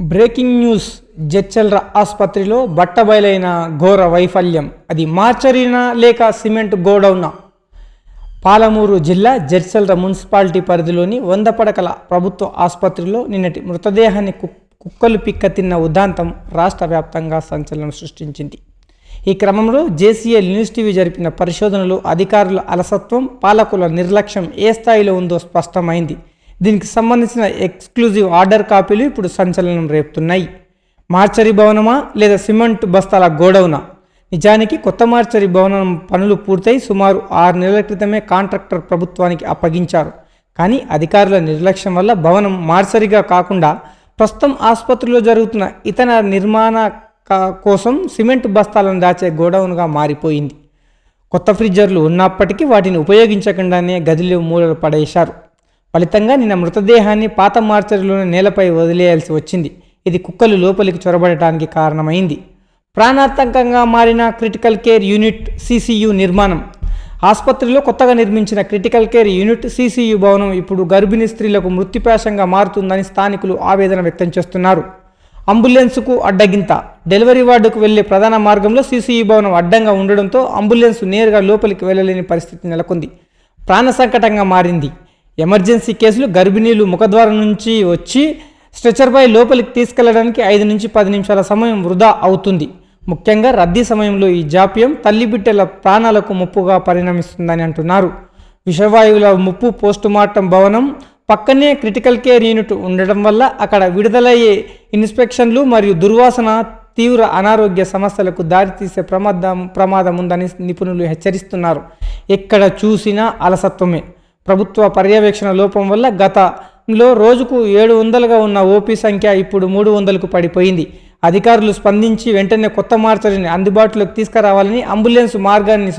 Breaking news. Jadcherla ఆసుపత్రిలో బట్టబయలైన ఘోర వైఫల్యం. అది మార్చరీనా లేక సిమెంట్ గోడౌనా? పాలమూరు జిల్లా జడ్చర్ల మున్సిపాలిటీ పరిధిలోని 100 పడకల ప్రభుత్వ ఆసుపత్రిలో నిన్నటి మృతదేహాన్ని కుక్కలు పిక్క తిన్న ఉదాంతం రాష్ట్ర వ్యాప్తంగా సంచలనం సృష్టించింది. ఈ క్రమంలో జేసీఎల్ న్యూస్ టీవీ జరిపిన పరిశోధనలు అధికారుల అలసత్వం, పాలకుల నిర్లక్ష్యం ఏ స్థాయిలో ఉందో స్పష్టమైంది. దీనికి సంబంధించిన ఎక్స్క్లూజివ్ ఆర్డర్ కాపీలు ఇప్పుడు సంచలనం రేపుతున్నాయి. మార్చరీ భవనమా లేదా సిమెంట్ బస్తాల గోడౌనా? నిజానికి కొత్త మార్చరీ భవనం పనులు పూర్తయి సుమారు 6 నెలల క్రితమే కాంట్రాక్టర్ ప్రభుత్వానికి అప్పగించారు. కానీ అధికారుల నిర్లక్ష్యం వల్ల భవనం మార్చరీగా కాకుండా ప్రస్తుతం ఆసుపత్రిలో జరుగుతున్న ఇతర నిర్మాణ కోసం సిమెంట్ బస్తాలను దాచే గోడౌన్గా మారిపోయింది. కొత్త ఫ్రిడ్జర్లు ఉన్నప్పటికీ వాటిని ఉపయోగించకుండానే గదిలో మూలలు పడేశారు. ఫలితంగా నిన్న మృతదేహాన్ని పాత మార్చరీలోని నేలపై వదిలేయాల్సి వచ్చింది. ఇది కుక్కలు లోపలికి చొరబడటానికి కారణమైంది. ప్రాణాంతకంగా మారిన క్రిటికల్ కేర్ యూనిట్ సిసియు నిర్మాణం. ఆసుపత్రిలో కొత్తగా నిర్మించిన క్రిటికల్ కేర్ యూనిట్ సిసియు భవనం ఇప్పుడు గర్భిణీ స్త్రీలకు మృత్యుపాశంగా మారుతుందని స్థానికులు ఆవేదన వ్యక్తం చేస్తున్నారు. అంబులెన్స్కు అడ్డగింత. డెలివరీ వార్డుకు వెళ్లే ప్రధాన మార్గంలో సిసియు భవనం అడ్డంగా ఉండడంతో అంబులెన్స్ నేరుగా లోపలికి వెళ్లలేని పరిస్థితి నెలకొంది. ప్రాణ సంకటంగా మారింది. ఎమర్జెన్సీ కేసులు గర్భిణీలు ముఖద్వారం నుంచి వచ్చి స్ట్రెచర్పై లోపలికి తీసుకెళ్లడానికి 5 నుంచి 10 నిమిషాల సమయం వృధా అవుతుంది. ముఖ్యంగా రద్దీ సమయంలో ఈ జాప్యం తల్లిబిడ్డల ప్రాణాలకు ముప్పుగా పరిణమిస్తుందని అంటున్నారు. విషవాయువుల ముప్పు. పోస్టుమార్టం భవనం పక్కనే క్రిటికల్ కేర్ యూనిట్ ఉండడం వల్ల అక్కడ విడుదలయ్యే ఇన్స్పెక్షన్లు మరియు దుర్వాసన తీవ్ర అనారోగ్య సమస్యలకు దారితీసే ప్రమాదం ఉందని నిపుణులు హెచ్చరిస్తున్నారు. ఎక్కడ చూసినా అలసత్వమే. ప్రభుత్వ పర్యవేక్షణ లోపం వల్ల గతంలో రోజుకు 700గా ఉన్న ఓపీ సంఖ్య ఇప్పుడు 300కు పడిపోయింది. అధికారులు స్పందించి వెంటనే కొత్త మార్చరీని అందుబాటులోకి తీసుకురావాలని, అంబులెన్స్ మార్గాన్ని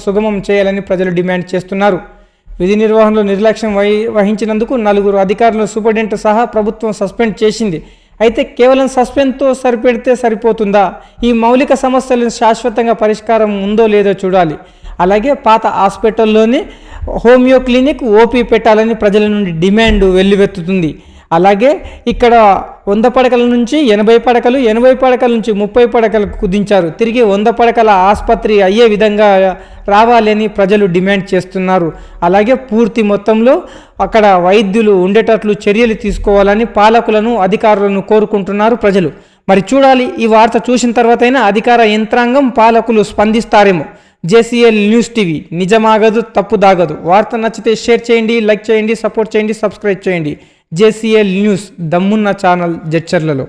సుగమం చేయాలని ప్రజలు డిమాండ్ చేస్తున్నారు. విధి నిర్వహణలో నిర్లక్ష్యం వహించినందుకు 4 అధికారులను సూపరింటెండెంట్ సహా ప్రభుత్వం సస్పెండ్ చేసింది. అయితే కేవలం సస్పెండ్తో సరిపెడితే సరిపోతుందా? ఈ మౌలిక సమస్యలను శాశ్వతంగా పరిష్కారం ఉందో లేదో చూడాలి. అలాగే పాత హాస్పిటల్లోనే హోమియో క్లినిక్, ఓపీ పెట్టాలని ప్రజల నుండి డిమాండ్ వెల్లువెత్తుతుంది. అలాగే ఇక్కడ 100 పడకల నుంచి 80 పడకలు, 80 పడకల నుంచి 30 పడకలకు కుదించారు. తిరిగి 100 పడకల ఆసుపత్రి అయ్యే విధంగా రావాలి అని ప్రజలు డిమాండ్ చేస్తున్నారు. అలాగే పూర్తి మొత్తంలో అక్కడ వైద్యులు ఉండేటట్లు చర్యలు తీసుకోవాలని పాలకులను, అధికారులను కోరుకుంటున్నారు ప్రజలు. మరి చూడాలి, ఈ వార్త చూసిన తర్వాతైనా అధికార యంత్రాంగం, పాలకులు స్పందిస్తారేమో. జేసీఎల్ న్యూస్ టీవీ నిజమాగదు, తప్పు దాగదు. వార్త నచ్చితే షేర్ చేయండి, లైక్ చేయండి, సపోర్ట్ చేయండి, సబ్స్క్రైబ్ చేయండి. జేసీఎల్ న్యూస్ దమ్మున్న ఛానల్ జడ్చర్లలో.